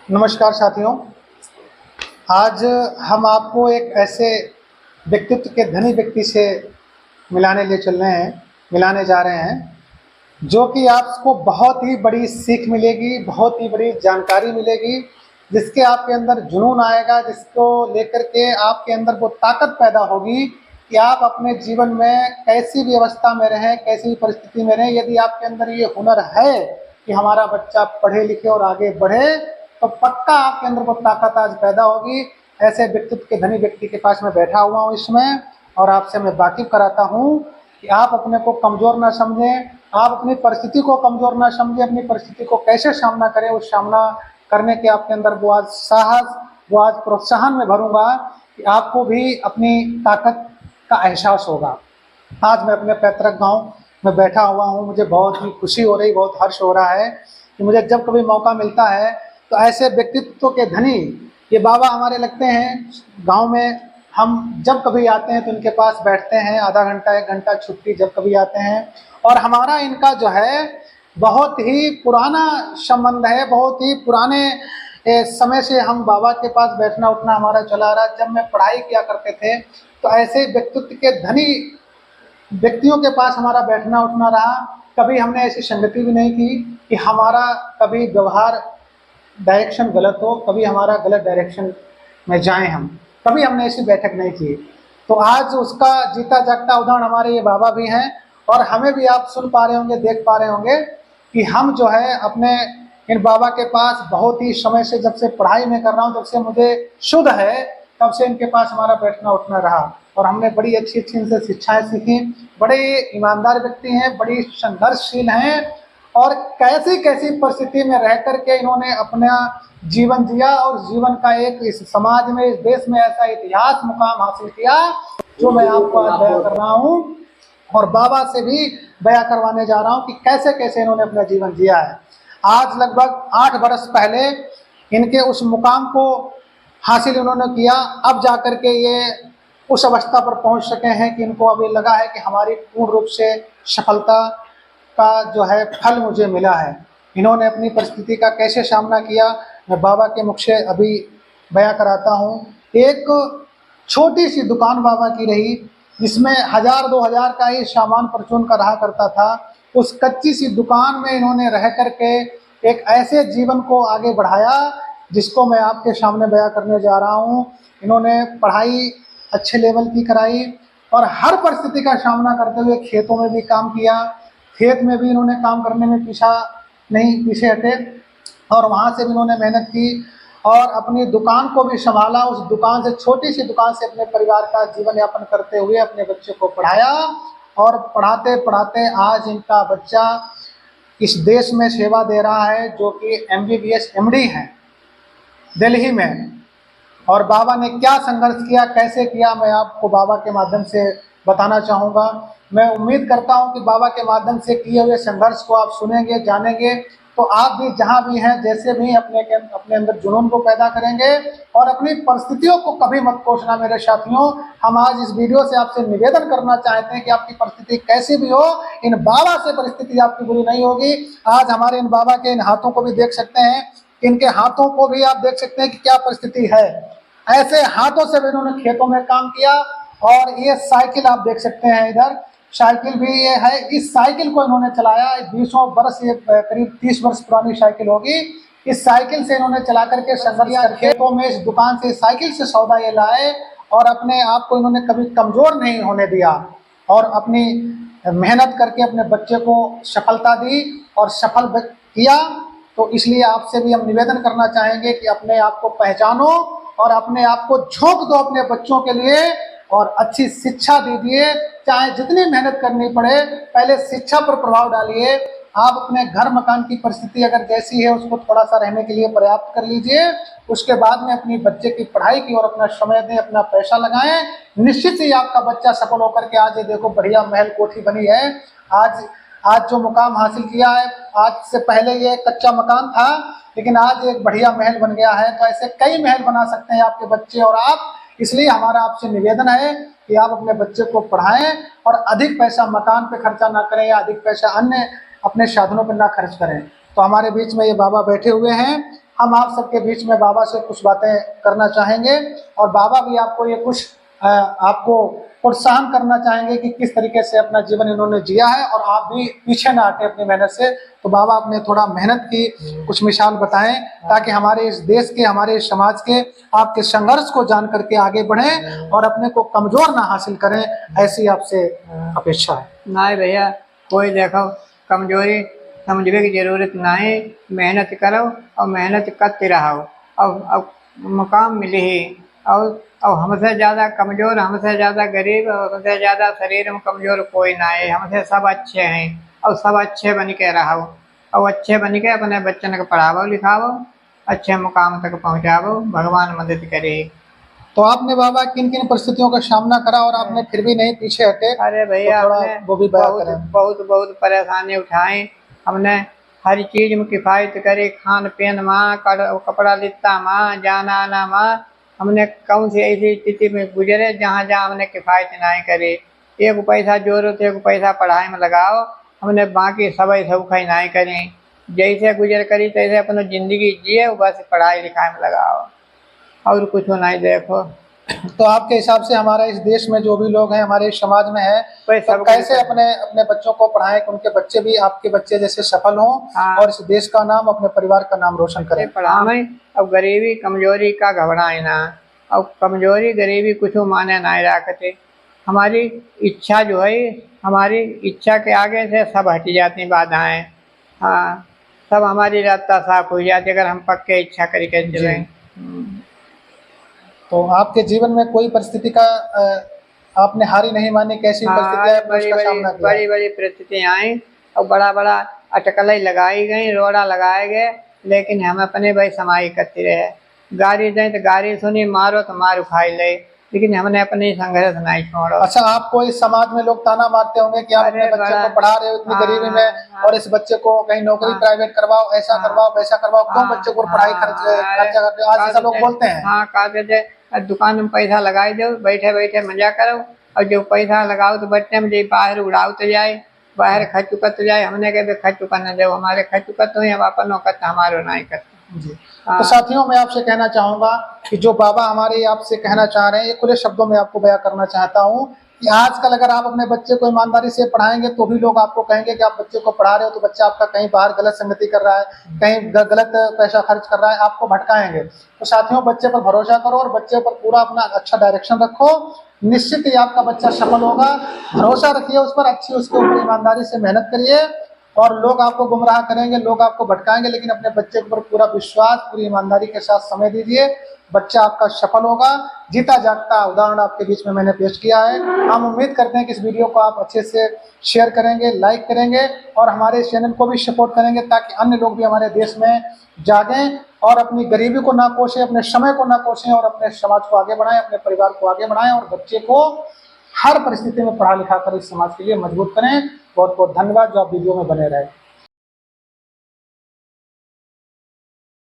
नमस्कार साथियों। आज हम आपको एक ऐसे व्यक्तित्व के धनी व्यक्ति से मिलाने जा रहे हैं, जो कि आपको बहुत ही बड़ी सीख मिलेगी, बहुत ही बड़ी जानकारी मिलेगी, जिसके आपके अंदर जुनून आएगा, जिसको लेकर के आपके अंदर वो ताकत पैदा होगी कि आप अपने जीवन में कैसी भी अवस्था में रहें, कैसी भी परिस्थिति में रहें। यदि आपके अंदर ये हुनर है कि हमारा बच्चा पढ़े लिखे और आगे बढ़े, तो पक्का आपके अंदर वो ताकत आज पैदा होगी। ऐसे व्यक्तित्व के धनी व्यक्ति के पास मैं बैठा हुआ हूँ इसमें, और आपसे मैं वाकिफ कराता हूँ कि आप अपने को कमज़ोर ना समझें, आप अपनी परिस्थिति को कमज़ोर ना समझें। अपनी परिस्थिति को कैसे सामना करें, उस सामना करने के आपके अंदर वो आज साहस, वो आज प्रोत्साहन में भरूंगा कि आपको भी अपनी ताकत का एहसास होगा। आज मैं अपने पैतृक गांव में बैठा हुआ हूं, मुझे बहुत ही खुशी हो रही, बहुत हर्ष हो रहा है कि मुझे जब कभी मौका मिलता है तो ऐसे व्यक्तित्व के धनी ये बाबा हमारे लगते हैं गांव में। हम जब कभी आते हैं तो इनके पास बैठते हैं, आधा घंटा 1 घंटा छुट्टी जब कभी आते हैं, और हमारा इनका जो है बहुत ही पुराना संबंध है। बहुत ही पुराने समय से हम बाबा के पास बैठना उठना हमारा चला आ रहा। जब मैं पढ़ाई किया करते थे तो ऐसे व्यक्तित्व के धनी व्यक्तियों के पास हमारा बैठना उठना रहा। कभी हमने ऐसी संगति भी नहीं की कि हमारा कभी व्यवहार डायरेक्शन गलत हो, कभी हमारा गलत डायरेक्शन में जाएं हम, कभी हमने ऐसी बैठक नहीं की। तो आज उसका जीता जागता उदाहरण हमारे ये बाबा भी हैं, और हमें भी आप सुन पा रहे होंगे, देख पा रहे होंगे कि हम जो है अपने इन बाबा के पास बहुत ही समय से, जब से पढ़ाई में कर रहा हूँ, जब से मुझे शुद्ध है, तब से इनके पास हमारा बैठना उठना रहा, और हमने बड़ी अच्छी अच्छी इनसे शिक्षाएं सीखी। बड़े ईमानदार व्यक्ति हैं, बड़ी संघर्षशील हैं, और कैसी कैसी परिस्थिति में रह करके इन्होंने अपना जीवन जिया, और जीवन का एक इस समाज में, इस देश में ऐसा इतिहास मुकाम हासिल किया जो मैं आपको आज बयां कर रहा हूँ, और बाबा से भी बयां करवाने जा रहा हूँ कि कैसे कैसे इन्होंने अपना जीवन जिया है। आज लगभग 8 बरस पहले इनके उस मुकाम को हासिल इन्होंने किया। अब जाकर के ये उस अवस्था पर पहुंच सके हैं कि इनको अभी लगा है कि हमारी पूर्ण रूप से सफलता का जो है फल मुझे मिला है। इन्होंने अपनी परिस्थिति का कैसे सामना किया, मैं बाबा के मुख से अभी बयां कराता हूँ। एक छोटी सी दुकान बाबा की रही, जिसमें 1000-2000 का ही सामान परचून का रहा करता था। उस कच्ची सी दुकान में इन्होंने रह करके एक ऐसे जीवन को आगे बढ़ाया जिसको मैं आपके सामने बयां करने जा रहा हूँ। इन्होंने पढ़ाई अच्छे लेवल की कराई, और हर परिस्थिति का सामना करते हुए खेतों में भी काम किया। खेत में भी इन्होंने काम करने में पीछे हटे, और वहाँ से भी इन्होंने मेहनत की, और अपनी दुकान को भी संभाला। उस दुकान से, छोटी सी दुकान से, अपने परिवार का जीवन यापन करते हुए अपने बच्चे को पढ़ाया, और पढ़ाते पढ़ाते आज इनका बच्चा इस देश में सेवा दे रहा है, जो कि MBBS MD हैं दिल्ली में। और बाबा ने क्या संघर्ष किया, कैसे किया, मैं आपको बाबा के माध्यम से बताना चाहूँगा। मैं उम्मीद करता हूँ कि बाबा के माध्यम से किए हुए संघर्ष को आप सुनेंगे, जानेंगे, तो आप भी जहाँ भी हैं, जैसे भी अपने अंदर जुनून को पैदा करेंगे, और अपनी परिस्थितियों को कभी मत कोसना मेरे साथियों। हम आज इस वीडियो से आपसे निवेदन करना चाहते हैं कि आपकी परिस्थिति कैसी भी हो, इन बाबा से परिस्थिति आपकी बुरी नहीं होगी। आज हमारे इन बाबा के इन हाथों को भी देख सकते हैं, इनके हाथों को भी आप देख सकते हैं कि क्या परिस्थिति है। ऐसे हाथों से भी इन्होंने खेतों में काम किया। और ये साइकिल आप देख सकते हैं, इधर साइकिल भी ये है। इस साइकिल को इन्होंने चलाया 20 बरस, ये करीब 30 वर्ष पुरानी साइकिल होगी। इस साइकिल से इन्होंने चला करके संघर्ष कर खेतों में इस दुकान से साइकिल से सौदा ये लाए, और अपने आप को इन्होंने कभी कमजोर नहीं होने दिया, और अपनी मेहनत करके अपने बच्चे को सफलता दी और सफल किया। तो इसलिए आपसे भी हम निवेदन करना चाहेंगे कि अपने आप को पहचानो, और अपने आप को झोंक दो अपने बच्चों के लिए, और अच्छी शिक्षा दीजिए। चाहे जितनी मेहनत करनी पड़े, पहले शिक्षा पर प्रभाव डालिए। आप अपने घर मकान की परिस्थिति अगर जैसी है, उसको थोड़ा सा रहने के लिए पर्याप्त कर लीजिए। उसके बाद में अपनी बच्चे की पढ़ाई की ओर अपना समय दें, अपना पैसा लगाएं। निश्चित ही आपका बच्चा सफल होकर के, आज ये देखो बढ़िया महल कोठी बनी है। आज जो मुकाम हासिल किया है, आज से पहले ये कच्चा मकान था, लेकिन आज एक बढ़िया महल बन गया है। तो ऐसे कई महल बना सकते हैं आपके बच्चे और आप। इसलिए हमारा आपसे निवेदन है कि आप अपने बच्चे को पढ़ाएं, और अधिक पैसा मकान पे खर्चा ना करें, या अधिक पैसा अन्य अपने साधनों पर ना खर्च करें। तो हमारे बीच में ये बाबा बैठे हुए हैं, हम आप सबके बीच में बाबा से कुछ बातें करना चाहेंगे और बाबा भी आपको ये कुछ आपको प्रोत्साहन करना चाहेंगे कि किस तरीके से अपना जीवन इन्होंने जिया है और आप भी पीछे ना हटे अपनी मेहनत से। तो बाबा आपने थोड़ा मेहनत की कुछ मिसाल बताएं ताकि हमारे इस देश के, हमारे इस समाज के आपके संघर्ष को जान करके आगे बढ़ें और अपने को कमजोर ना हासिल करें, ऐसी आपसे अपेक्षा है। नहीं भैया, कोई देखो कमजोरी समझने की जरूरत नहीं, मेहनत करो और मेहनत करते रहो और मुकाम मिले ही। और हमसे ज़्यादा कमज़ोर, हमसे ज़्यादा गरीब और हमसे ज़्यादा शरीर में कमज़ोर कोई ना है। हमसे सब अच्छे हैं और सब अच्छे बन के रहो और अच्छे बन के अपने बच्चन को पढ़ावो लिखावो, अच्छे मुकाम तक पहुँचावो, भगवान मदद करे। तो आपने बाबा किन किन परिस्थितियों का सामना करा और आपने फिर भी नहीं पीछे हटे? अरे भैया, तो थोड़ा हमने वो भी बयां बहुत करें। बहुत बहुत परेशानी उठाई। हमने हर चीज़ में किफ़ायत करी, खान पीन माँ, कपड़ा लित्ता माँ, जाना आना माँ। हमने कौन सी ऐसी स्थिति में गुजरे जहाँ जहाँ हमने किफ़ायत नहीं करी। एक पैसा जोड़ो तो एक पैसा पढ़ाई में लगाओ, हमने बाकी सब सौखाई नहीं करी। जैसे गुजर करी तैसे अपनी ज़िंदगी जिए, बस पढ़ाई लिखाई में लगाओ और कुछ नहीं देखो। तो आपके हिसाब से हमारा इस देश में जो भी लोग हैं, हमारे इस समाज में है, वही तो सब कैसे अपने अपने बच्चों को पढ़ाएं कि उनके बच्चे भी आपके बच्चे जैसे सफल हों हाँ। और इस देश का नाम, अपने परिवार का नाम रोशन करें। पढ़ावे अब गरीबी कमजोरी का घबराए ना। अब कमजोरी गरीबी कुछ माने ना रखते। हमारी इच्छा जो है, हमारी इच्छा के आगे से सब हट जाती बाधाएं। हाँ, सब हमारी रास्ता साफ हो जाती अगर हम पक्के इच्छा करके चले। तो आपके जीवन में कोई परिस्थिति का आपने हारी नहीं मानी? कैसी परिस्थितियां आपने बड़ी उसका बड़ी सामना किया? बड़ी बड़ी परिस्थितियाँ आई और बड़ा बड़ा अटकलें लगाई गई, रोड़ा लगाए गए, लेकिन हम अपने भाई समाई करते रहे। गाड़ी दें तो गाड़ी सुनी, मारो तो मार उखाई ले, लेकिन हमने अपनी संघर्ष नहीं छोड़ो। अच्छा, आपको इस समाज में लोग ताना मारते होंगे कि आप अपने बच्चे को पढ़ा रहे हो इतनी गरीबी में और इस बच्चे को कहीं नौकरी प्राइवेट करवाओ, ऐसा करवाओ, वैसा करवाओ, क्यों बच्चे को पढ़ाई खर्चा करते हो? आज ऐसा लोग बोलते हैं। हाँ, कहते थे दुकान में पैसा लगाई दो, बैठे बैठे मजा करो, और जो पैसा लगाओ तो बच्चे में जो बाहर उड़ाओ तो जाए, बाहर खर्च चुकत जाए। हमने कहते खर्च चुकाना जाओ, हमारे खर्च चुकत हुई, हम अपन करता हमारो नहीं करते। जी। तो साथियों, मैं आपसे कहना चाहूंगा कि जो बाबा हमारे आपसे कहना चाह रहे हैं, ये खुले शब्दों में आपको बयां करना चाहता हूं कि आजकल अगर आप अपने बच्चे को ईमानदारी से पढ़ाएंगे तो भी लोग आपको कहेंगे कि आप बच्चे को पढ़ा रहे हो तो बच्चा आपका कहीं बाहर गलत संगति कर रहा है, कहीं गलत पैसा खर्च कर रहा है, आपको भटकाएंगे। तो साथियों, बच्चे पर भरोसा करो और बच्चे पर पूरा अपना अच्छा डायरेक्शन रखो, निश्चित ही आपका बच्चा सफल होगा। भरोसा रखिए उस पर, अच्छी उसके ऊपर ईमानदारी से मेहनत करिए। और लोग आपको गुमराह करेंगे, लोग आपको भटकाएंगे, लेकिन अपने बच्चे पर पूरा विश्वास, पूरी ईमानदारी के साथ समय दीजिए, बच्चा आपका सफल होगा। जीता जागता उदाहरण आपके बीच में मैंने पेश किया है। हम उम्मीद करते हैं कि इस वीडियो को आप अच्छे से शेयर करेंगे, लाइक करेंगे और हमारे इस चैनल को भी सपोर्ट करेंगे ताकि अन्य लोग भी हमारे देश में जागें और अपनी गरीबी को ना कोसें, अपने समय को ना कोसें और अपने समाज को आगे बढ़ाएं, अपने परिवार को आगे बढ़ाएं और बच्चे को हर परिस्थिति में पढ़ा लिखा कर इस समाज के लिए मजबूत करें। बहुत बहुत धन्यवाद जो आप वीडियो में बने रहे।